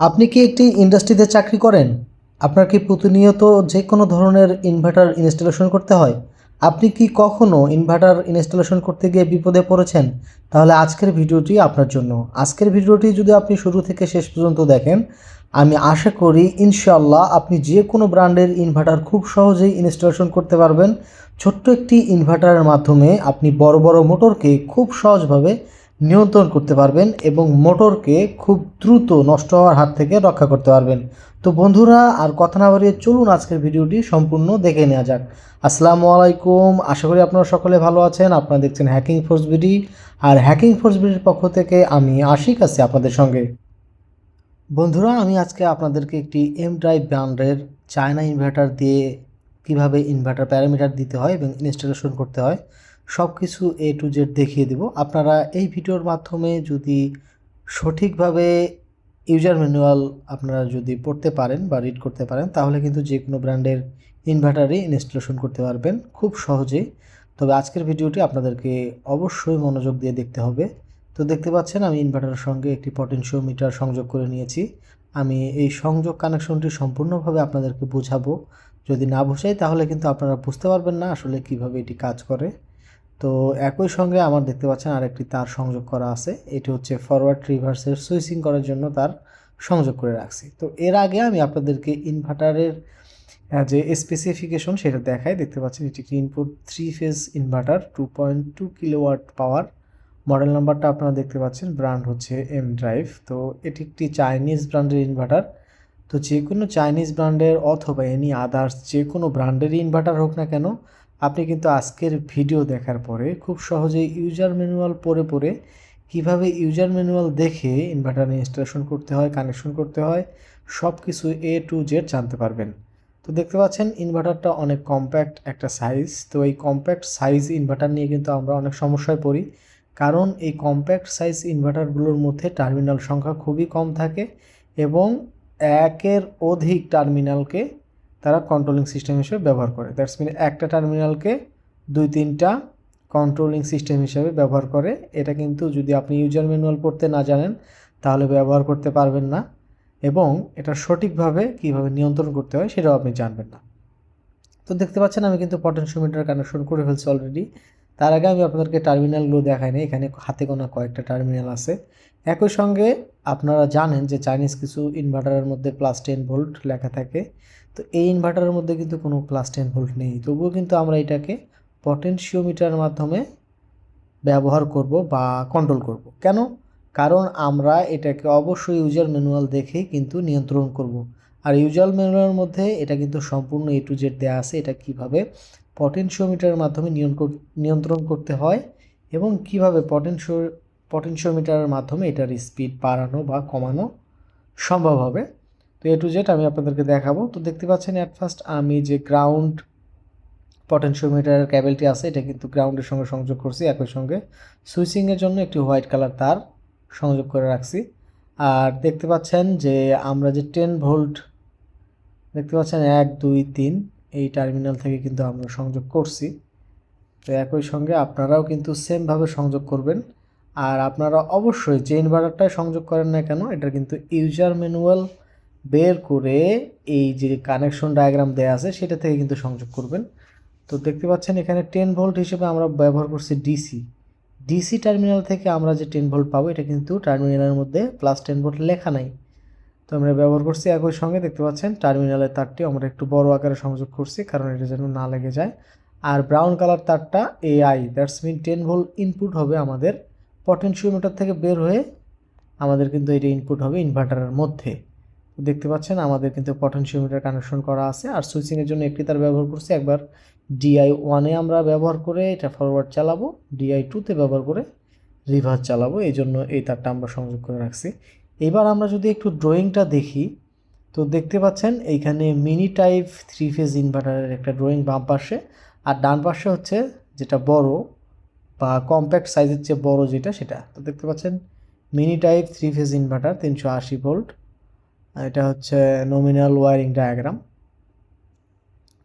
আপনি কি একটি ইন্ডাস্ট্রিতে চাকরি করেন? আপনার কি প্রতিনিয়ত যে কোনো ধরনের ইনভার্টার ইনস্টলেশন করতে হয়? আপনি কি কখনো ইনভার্টার ইনস্টলেশন করতে গিয়ে বিপদে পড়েছেন? তাহলে আজকের ভিডিওটি আপনার জন্য। আজকের ভিডিওটি যদি আপনি শুরু থেকে শেষ পর্যন্ত দেখেন, আমি আশা করি ইনশাআল্লাহ আপনি যে কোনো ব্র্যান্ডের ইনভার্টার খুব সহজেই ইনস্টলেশন করতে পারবেন। ছোট্ট একটি ইনভার্টারের মাধ্যমে আপনি বড় বড় মোটরকে খুব সহজভাবে নিয়ন্ত্রণ করতে পারবেন এবং মোটরকে খুব দ্রুত নষ্ট হওয়ার হাত থেকে রক্ষা করতে পারবেন। তো বন্ধুরা, আর কথা না বাড়িয়ে চলুন আজকের ভিডিওটি সম্পূর্ণ দেখে নেওয়া যাক। আসসালামু আলাইকুম, আশা করি আপনারা সকলে ভালো আছেন। আপনারা দেখছেন হ্যাকিং ফোর্স বিডি, আর হ্যাকিং ফোর্স বিডির পক্ষ থেকে আমি আশিক আছি আপনাদের সঙ্গে। বন্ধুরা, আমি আজকে আপনাদেরকে একটি এম ড্রাইভ ব্র্যান্ডের চায়না ইনভার্টার দিয়ে কিভাবে ইনভার্টার প্যারামিটার দিতে হয় এবং ইনস্টলেশন করতে হয় সব কিছু এ টু জেড দেখিয়ে দেব। আপনারা এই ভিডিওর মাধ্যমে যদি সঠিকভাবে ইউজার ম্যানুয়াল আপনারা যদি পড়তে পারেন বা রিড করতে পারেন, তাহলে কিন্তু যে কোনো ব্র্যান্ডের ইনভার্টারই ইনস্টলেশন করতে পারবেন খুব সহজেই। তবে আজকের ভিডিওটি আপনাদেরকে অবশ্যই মনোযোগ দিয়ে দেখতে হবে। তো দেখতে পাচ্ছেন আমি ইনভার্টারের সঙ্গে একটি পটেনশিওমিটার সংযোগ করে নিয়েছি। আমি এই সংযোগ কানেকশনটি সম্পূর্ণভাবে আপনাদেরকে বোঝাবো। যদি না বোঝাই তাহলে কিন্তু আপনারা বুঝতে পারবেন না আসলে কিভাবে এটি কাজ করে। তো একই সঙ্গে আমার দেখতে পাচ্ছেন আরেকটি তার সংযোগ করা আছে। এটি হচ্ছে ফরওয়ার্ড রিভার্সের সুইচিং করার জন্য তার সংযোগ করে রাখছি। তো এর আগে আমি আপনাদেরকে ইনভার্টারের যে স্পেসিফিকেশন সেটা দেখাই। দেখতে পাচ্ছেন এটি একটি input 3 phase inverter 2.2 kilowatt power. Model নাম্বারটা আপনারা দেখতে পাচ্ছেন, ব্র্যান্ড হচ্ছে এম ড্রাইভ। তো এটি একটি চাইনিজ ব্র্যান্ডের ইনভার্টার। তো যে কোনো চাইনিজ ব্র্যান্ডের অথবা এনি আদার্স যে কোনো ব্র্যান্ডেরই ইনভার্টার হোক না কেন, আপনি কিন্তু আজকের ভিডিও দেখার পরে খুব সহজেই ইউজার ম্যানুয়াল পড়ে পড়ে কীভাবে ইউজার ম্যানুয়াল দেখে ইনভার্টার ইনস্টলেশন করতে হয়, কানেকশন করতে হয়, সব কিছু এ টু জেড জানতে পারবেন। তো দেখতে পাচ্ছেন ইনভার্টারটা অনেক কম্প্যাক্ট একটা সাইজ। তো এই কম্প্যাক্ট সাইজ ইনভার্টার নিয়ে কিন্তু আমরা অনেক সমস্যায় পড়ি, কারণ এই কম্প্যাক্ট সাইজ ইনভার্টারগুলোর মধ্যে টার্মিনাল সংখ্যা খুবই কম থাকে এবং একের অধিক টার্মিনালকে তারা কন্ট্রোলিং সিস্টেম হিসেবে ব্যবহার করে। দ্যাটস মিন একটা টার্মিনালকে 2-3টা কন্ট্রোলিং সিস্টেম হিসেবে ব্যবহার করে। এটা কিন্তু যদি আপনি ইউজার ম্যানুয়াল পড়তে না জানেন তাহলে ব্যবহার করতে পারবেন না, এবং এটা সঠিকভাবে কীভাবে নিয়ন্ত্রণ করতে হয় সেটাও আপনি জানবেন না। তো দেখতে পাচ্ছেন আমি কিন্তু পটেনশিওমিটার কানেকশন করে ফেলছি অলরেডি। তার আগে আমি আপনাদেরকে টার্মিনালগুলো দেখাই নাই, এখানে হাতে গোনা কয়েকটা টার্মিনাল আছে। একই সঙ্গে আপনারা জানেন যে চাইনিজ কিছু ইনভার্টারের মধ্যে +10 ভোল্ট লেখা থাকে। তো এই ইনভার্টারের মধ্যে কিন্তু কোনো +10 ভোল্ট নেই, তবুও কিন্তু আমরা এটাকে পটেনশিওমিটারের মাধ্যমে ব্যবহার করব বা কন্ট্রোল করব। কেন? কারণ আমরা এটাকে অবশ্যই ইউজার ম্যানুয়াল দেখেই কিন্তু নিয়ন্ত্রণ করব। আর ইউজার ম্যানুয়ালের মধ্যে এটা কিন্তু সম্পূর্ণ এ টু জেড দেওয়া আছে, এটা কিভাবে পটেনশিওমিটারের মাধ্যমে নিয়ন্ত্রণ করতে হয় এবং কিভাবে পটেনশিওমিটারের মাধ্যমে এটার স্পিড বাড়ানো বা কমানো সম্ভব হবে। তো এ টু জেড আমি আপনাদেরকে দেখাবো। তো দেখতে পাচ্ছেন অ্যাট ফার্স্ট আমি যে গ্রাউন্ড পটেনশিওমিটারের ক্যাবেলটি আছে এটা কিন্তু গ্রাউন্ডের সঙ্গে সংযোগ করছি। একই সঙ্গে সুইচিংয়ের জন্য একটি হোয়াইট কালার তার সংযোগ করে রাখছি। আর দেখতে পাচ্ছেন যে আমরা যে 10 ভোল্ট দেখতে পাচ্ছেন 1 2 3 এই টার্মিনাল থেকে কিন্তু আমরা সংযোগ করছি। তো একই সঙ্গে আপনারাও কিন্তু সেমভাবে সংযোগ করবেন। আর আপনারা অবশ্যই যে ইনভার্টারটায় সংযোগ করেন না কেন এটা কিন্তু ইউজার ম্যানুয়াল বের করে এই যে কানেকশন ডায়াগ্রাম দেওয়া আছে সেটা থেকে কিন্তু সংযোগ করবেন। তো দেখতে পাচ্ছেন এখানে 10 ভোল্ট হিসেবে আমরা ব্যবহার করছি ডিসি টার্মিনাল থেকে আমরা যে 10 ভোল্ট পাবো এটা কিন্তু টার্মিনালের মধ্যে +10 ভোল্ট লেখা নাই, তো আমরা ব্যবহার করছি। একই সঙ্গে দেখতে পাচ্ছেন টার্মিনালের তারটি আমরা একটু বড় আকারে সংযোগ করছি কারণ এটা যেন না লেগে যায়। আর ব্রাউন কালার তারটা এআই, দ্যাটস মিন 10 ভোল্ট ইনপুট হবে আমাদের পটেনশিওমিটার থেকে বের হয়ে আমাদের কিন্তু এটা ইনপুট হবে ইনভার্টারের মধ্যে। তো দেখতে পাচ্ছেন আমাদের কিন্তু পটেনশিওমিটার কানেকশন করা আছে। আর সুইচিংয়ের জন্য একটি তার ব্যবহার করছি, একবার DI1 এ আমরা ব্যবহার করে এটা ফরওয়ার্ড চালাবো, DI2 তে ব্যবহার করে রিভার্স চালাবো, এই জন্য এই তারটা আমরা সংযোগ করে রাখছি। এবার আমরা যদি একটু ড্রয়িংটা দেখি, তো দেখতে পাচ্ছেন এইখানে মিনি টাইপ 3 ফেজ ইনভার্টারের একটা ড্রয়িং বাম পাশে, আর ডান পাশে হচ্ছে যেটা বড় বা কম্প্যাক্ট সাইজের চেয়ে বড় যেটা সেটা। তো দেখতে পাচ্ছেন mini type 3 phase inverter 380 volt, এটা হচ্ছে নমিনাল ওয়ারিং ডায়াগ্রাম।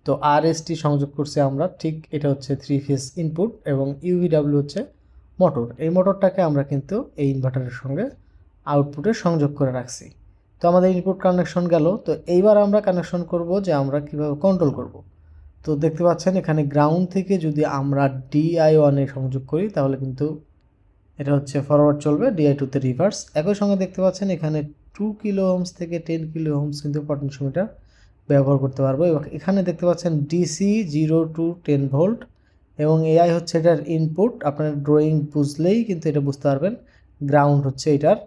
তো RST সংযোগ করছি আমরা, ঠিক এটা হচ্ছে 3 ফেজ ইনপুট এবং UVW হচ্ছে মোটর। এই মোটরটাকে আমরা কিন্তু এই ইনভার্টারের সঙ্গে আউটপুটে সংযোগ করে রাখছি। তো আমাদের ইনপুট কানেকশন গেল। তো এইবার আমরা কানেকশন করব যে আমরা কিভাবে কন্ট্রোল করব। তো দেখতে পাচ্ছেন এখানে গ্রাউন্ড থেকে যদি আমরা DI1 এ সংযোগ করি তাহলে কিন্তু এটা হচ্ছে ফরওয়ার্ড চলবে, DI2 তে রিভার্স। একই সঙ্গে দেখতে পাচ্ছেন এখানে 2 কিলো ওহমস থেকে 10 কিলো ওহমস কিন্তু পটেনশিওমিটার ব্যবহার করতে পারবো। এবং এখানে দেখতে পাচ্ছেন DC 0 to 10 ভোল্ট এবং AI হচ্ছে এটার ইনপুট। আপনার ড্রয়িং বুঝলেই কিন্তু এটা বুঝতে পারবেন। গ্রাউন্ড হচ্ছে এটার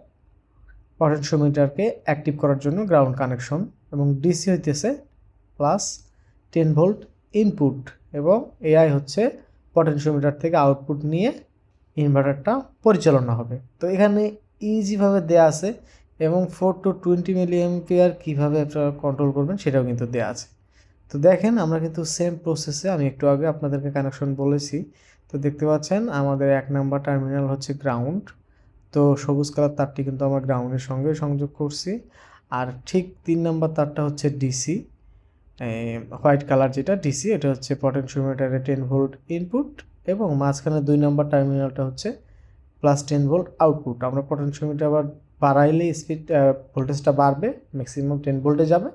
পটেনশিওমিটারকে অ্যাক্টিভ করার জন্য গ্রাউন্ড কানেকশন, এবং DC হইতেছে প্লাস 10 ভোল্ট ইনপুট, এবং AI হচ্ছে পটেনশিওমিটার থেকে আউটপুট নিয়ে ইনভার্টারটা পরিচালনা হবে। তো এখানে ইজিভাবে দেয়া আছে, এবং 4 to 20 মিলি অ্যাম্পিয়ার কীভাবে আপনারা কন্ট্রোল করবেন সেটাও কিন্তু দেয়া আছে। তো দেখেন আমরা কিন্তু সেম প্রসেসে, আমি একটু আগে আপনাদেরকে কানেকশন বলেছি। তো দেখতে পাচ্ছেন আমাদের 1 নাম্বার টার্মিনাল হচ্ছে গ্রাউন্ড। তো সবুজ কালার তারটি কিন্তু আমরা গ্রাউন্ডের সঙ্গে সংযোগ করছি। আর ঠিক 3 নাম্বার তারটা হচ্ছে ডিসি, হোয়াইট কালার যেটা ডিসি, এটা হচ্ছে পটেনশিওমিটারে 10 ভোল্ট ইনপুট, এবং মাঝখানে 2 নাম্বার টার্মিনালটা হচ্ছে প্লাস 10 ভোল্ট আউটপুট। আমরা পটেনশিওমিটার আবার বাড়াইলে স্পিড ভোল্টেজটা বাড়বে, ম্যাক্সিমাম 10 ভোল্টে যাবে,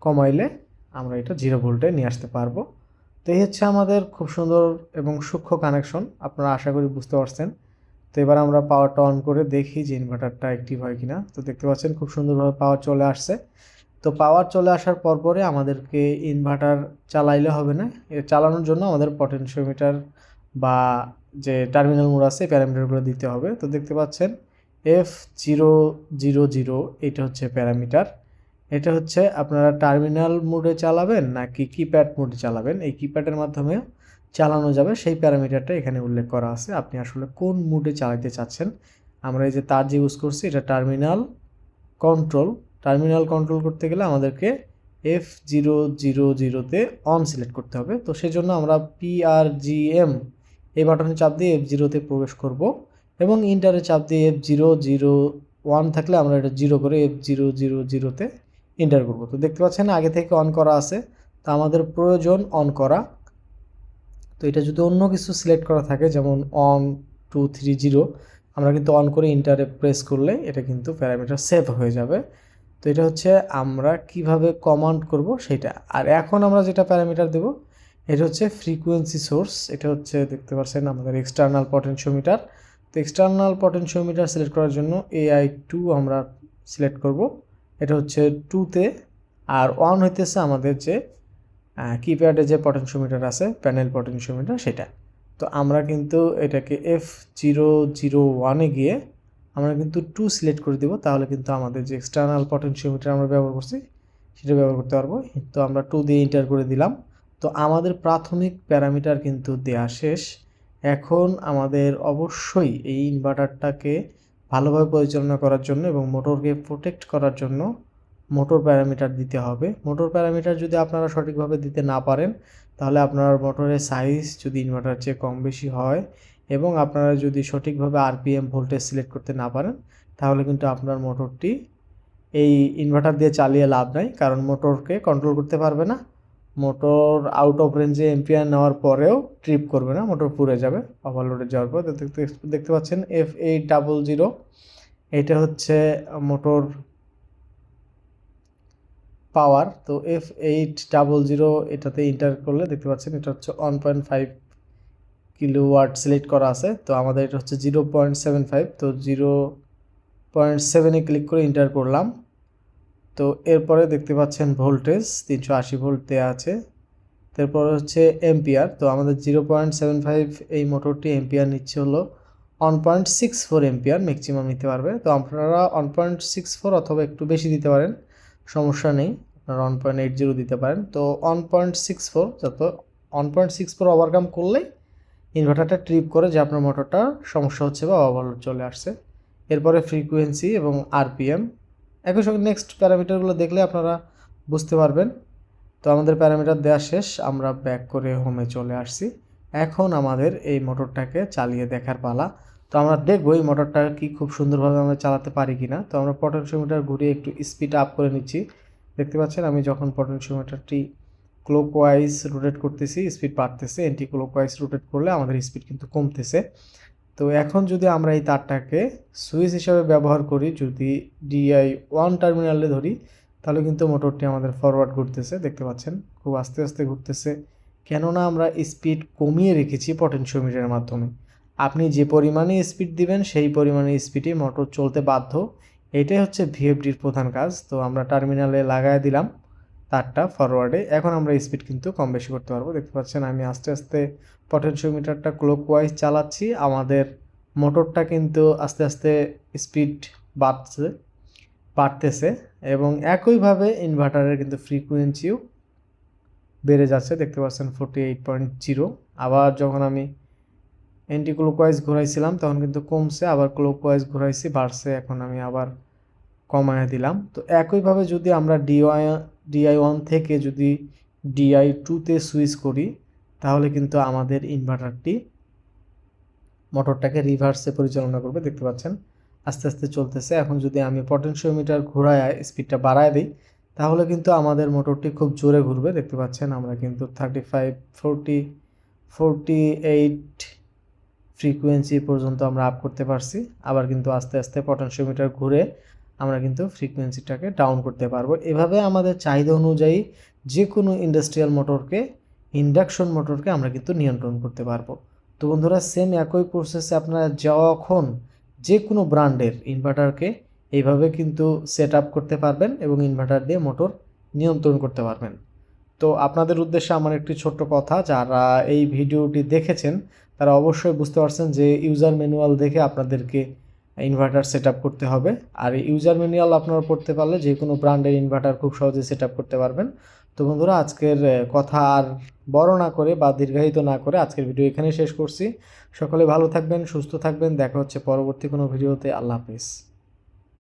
কমাইলে আমরা এটা 0 ভোল্টে নিয়ে আসতে পারবো। তো এই হচ্ছে আমাদের খুব সুন্দর এবং সূক্ষ্ম কানেকশন, আপনারা আশা করি বুঝতে পারছেন। তো এবার আমরা পাওয়ারটা অন করে দেখি যে ইনভার্টারটা অ্যাক্টিভ হয় কিনা। তো দেখতে পাচ্ছেন খুব সুন্দরভাবে পাওয়ার চলে আসছে। তো পাওয়ার চলে আসার পরে আমাদেরকে ইনভার্টার চালাইলে হবে না, এটা চালানোর জন্য আমাদের পটেনশিওমিটার বা যে টার্মিনাল মোড আছে প্যারামিটারগুলো দিতে হবে। তো দেখতে পাচ্ছেন F000 এটা হচ্ছে প্যারামিটার। এটা হচ্ছে আপনারা টার্মিনাল মোডে চালাবেন নাকি কিপ্যাড মোডে চালাবেন, এই কিপ্যাডের মাধ্যমে চালানো যাবে সেই প্যারামিটারটা এখানে উল্লেখ করা আছে। আপনি আসলে কোন মোডে চালাতে চাচ্ছেন। আমরা এই যে তার যে ইউজ করছি এটা টার্মিনাল কন্ট্রোল। টার্মিনাল কন্ট্রোল করতে গেলে আমাদেরকে F000-তে অন সিলেক্ট করতে হবে। তো সেজন্য আমরা PRGM এই বাটনে চাপ দিয়ে F0-তে প্রবেশ করব, এবং ইন্টারে চাপ দিয়ে F001 থাকলে আমরা এটা 0 করে F000-তে এন্টার করব। তো দেখতে পাচ্ছেন আগে থেকে অন করা আছে, তো আমাদের প্রয়োজন অন করা। তো এটা যদি অন্য কিছু সিলেক্ট করা থাকে যেমন 1 2 3 0, আমরা কিন্তু অন করে ইন্টারে প্রেস করলে এটা কিন্তু প্যারামিটার সেভ হয়ে যাবে। তো এটা হচ্ছে আমরা কিভাবে কমান্ড করব সেটা। আর এখন আমরা যেটা প্যারামিটার দেব এটা হচ্ছে ফ্রিকোয়েন্সি সোর্স। এটা হচ্ছে দেখতে পাচ্ছেন আমাদের এক্সটার্নাল পটেনশিওমিটার। তো এক্সটার্নাল পটেনশিওমিটার সিলেক্ট করার জন্য AI2 আমরা সিলেক্ট করব। এটা হচ্ছে 2-তে, আর 1 হইতেছে আমাদের যে কিপ্যাডে যে পটেনশিওমিটার আছে প্যানেল পটেনশিওমিটার সেটা। তো আমরা কিন্তু এটাকে F001-এ গিয়ে আমরা কিন্তু 2 সিলেক্ট করে দেব, তাহলে কিন্তু আমাদের যে এক্সটার্নাল পটেনশিওমিটার আমরা ব্যবহার করছি সেটা ব্যবহার করতে পারবো। তো আমরা 2 দিয়ে এন্টার করে দিলাম। তো আমাদের প্রাথমিক প্যারামিটার কিন্তু দেয়া শেষ। এখন আমাদের অবশ্যই এই ইনভার্টারটাকে ভালোভাবে পরিচালনা করার জন্য এবং মোটরকে প্রোটেক্ট করার জন্য মোটর প্যারামিটার দিতে হবে। মোটর প্যারামিটার যদি আপনারা সঠিকভাবে দিতে না পারেন তাহলে আপনার মোটরের সাইজ যদি ইনভার্টার চেয়ে কম বেশি হয়, এবং আপনারা যদি সঠিকভাবে RPM ভোল্টেজ সিলেক্ট করতে না পারেন তাহলে কিন্তু আপনার মোটরটি এই ইনভার্টার দিয়ে চালিয়ে লাভ নাই, কারণ মোটরকে কন্ট্রোল করতে পারবে না। মোটর আউট অফ রেঞ্জে এম্পিয়ার নেওয়ার পরেও ট্রিপ করবে না, মোটর পুড়ে যাবে ওভারলোডে যাওয়ার পর। দেখতে পাচ্ছেন F800, এটা হচ্ছে মোটর পাওয়ার। তো F800 এটাতে এন্টার করলে দেখতে পাচ্ছেন এটা হচ্ছে 1.5 কিলোওয়াট সিলেক্ট করা আছে। তো আমাদের এটা হচ্ছে 0.75, তো 0.7-এ ক্লিক করে এন্টার করলাম। তো এরপরে দেখতে পাচ্ছেন ভোল্টেজ 380 ভোল্ট দেওয়া আছে। তারপর হচ্ছে এম্পিয়ার। তো আমাদের 0.75 এই মোটরটি এম্পিয়ার নিচ্ছে হলো 1.64 এম্পিয়ার, ম্যাক্সিমাম নিতে পারবে। তো আপনারা 1.64 অথবা একটু বেশি দিতে পারেন, সমস্যা নেই, আপনারা 1.80 দিতে পারেন। তো 1.64, যত 1.64 ওভারকাম করলেই ইনভার্টারটা ট্রিপ করে যে আপনার মোটরটা সমস্যা হচ্ছে বা ওভারলোড চলে আসছে। এরপরে ফ্রিকোয়েন্সি এবং RPM। একই সঙ্গে নেক্সট প্যারামিটারগুলো দেখলে আপনারা বুঝতে পারবেন। তো আমাদের প্যারামিটার দেওয়া শেষ, আমরা ব্যাক করে হোমে চলে আসছি। এখন আমাদের এই মোটরটাকে চালিয়ে দেখার পালা। তো আমরা দেখবো এই মোটরটা কি খুব সুন্দরভাবে আমরা চালাতে পারি কিনা। তো আমরা পটেনশিওমিটার ঘুরিয়ে একটু স্পিড আপ করে নিচ্ছি। দেখতে পাচ্ছেন আমি যখন পটেনশিওমিটারটি ক্লকওয়াইজ রোটেট করতেছি স্পিড বাড়তেছে, অ্যান্টি ক্লকওয়াইজ রোটেট করলে আমাদের স্পিড কিন্তু কমতেছে। তো এখন যদি আমরা এই তারটাকে সুইচ হিসাবে ব্যবহার করি, যদি DI1 টার্মিনালে ধরি, তাহলে কিন্তু মোটরটি আমাদের ফরওয়ার্ড ঘুরতেছে, দেখতে পাচ্ছেন খুব আস্তে আস্তে ঘুরতেছে, কেননা আমরা স্পিড কমিয়ে রেখেছি পটেনশিওমিটারের মাধ্যমে। আপনি যে পরিমাণে স্পিড দিবেন সেই পরিমাণে স্পিডে মোটর চলতে বাধ্য। এটাই হচ্ছে VFDর প্রধান কাজ। তো আমরা টার্মিনালে লাগায় দিলাম তারটা ফরওয়ার্ডে, এখন আমরা স্পিড কিন্তু কম বেশি করতে পারবো। দেখতে পাচ্ছেন আমি আস্তে আস্তে পটেনশিওমিটারটা ক্লকওয়াইজ চালাচ্ছি, আমাদের মোটরটা কিন্তু আস্তে আস্তে স্পিড বাড়তেছে এবং একইভাবে ইনভার্টারের কিন্তু ফ্রিকোয়েন্সিও বেড়ে যাচ্ছে, দেখতে পাচ্ছেন 48.0। আবার যখন আমি অ্যান্টি ক্লকওয়াইজ ঘোরাইছিলাম তখন কিন্তু কমছে, আবার ক্লকওয়াইজ ঘোরাইছি বাড়ছে, এখন আমি আবার কমায় দিলাম। তো একইভাবে যদি আমরা DI1 থেকে যদি DI2-তে সুইচ করি, তাহলে কিন্তু আমাদের ইনভার্টারটি মোটরটাকে রিভার্সে পরিচালনা করবে, দেখতে পাচ্ছেন আস্তে আস্তে চলতেছে। এখন যদি আমি পটেনশিওমিটার ঘোরায় স্পিডটা বাড়ায় দিই, তাহলে কিন্তু আমাদের মোটরটি খুব জোরে ঘুরবে, দেখতে পাচ্ছেন আমরা কিন্তু 35, 40, 48 ফ্রিকোয়েন্সি পর্যন্ত আমরা আপ করতে পারছি। আবার কিন্তু আস্তে আস্তে পটেনশিওমিটার ঘুরে আমরা কিন্তু ফ্রিকোয়েন্সিটাকে ডাউন করতে পারবো। এভাবে আমাদের চাহিদা অনুযায়ী যে কোনো ইন্ডাস্ট্রিয়াল মোটরকে, ইন্ডাকশন মোটরকে আমরা কিন্তু নিয়ন্ত্রণ করতে পারবো। তো বন্ধুরা, সেম একই প্রসেসে আপনারা যখন যে কোনো ব্র্যান্ডের ইনভার্টারকে এইভাবে কিন্তু সেট আপ করতে পারবেন এবং ইনভার্টার দিয়ে মোটর নিয়ন্ত্রণ করতে পারবেন। তো আপনাদের উদ্দেশ্যে আমার একটি ছোট্ট কথা, যারা এই ভিডিওটি দেখেছেন তারা অবশ্যই বুঝতে পারছেন যে ইউজার ম্যানুয়াল দেখে আপনাদেরকে ইনভার্টার সেট আপ করতে হবে। আর এই ইউজার ম্যানুয়াল আপনারা পড়তে পারলে যে কোনো ব্র্যান্ডের ইনভার্টার খুব সহজে সেট আপ করতে পারবেন। তো বন্ধুরা, আজকের কথা আর বড় না করে বা দীর্ঘায়িত না করে আজকের ভিডিও এখানেই শেষ করছি। সকলে ভালো থাকবেন, সুস্থ থাকবেন, দেখা হচ্ছে পরবর্তী কোনো ভিডিওতে। আল্লাহ হাফিজ।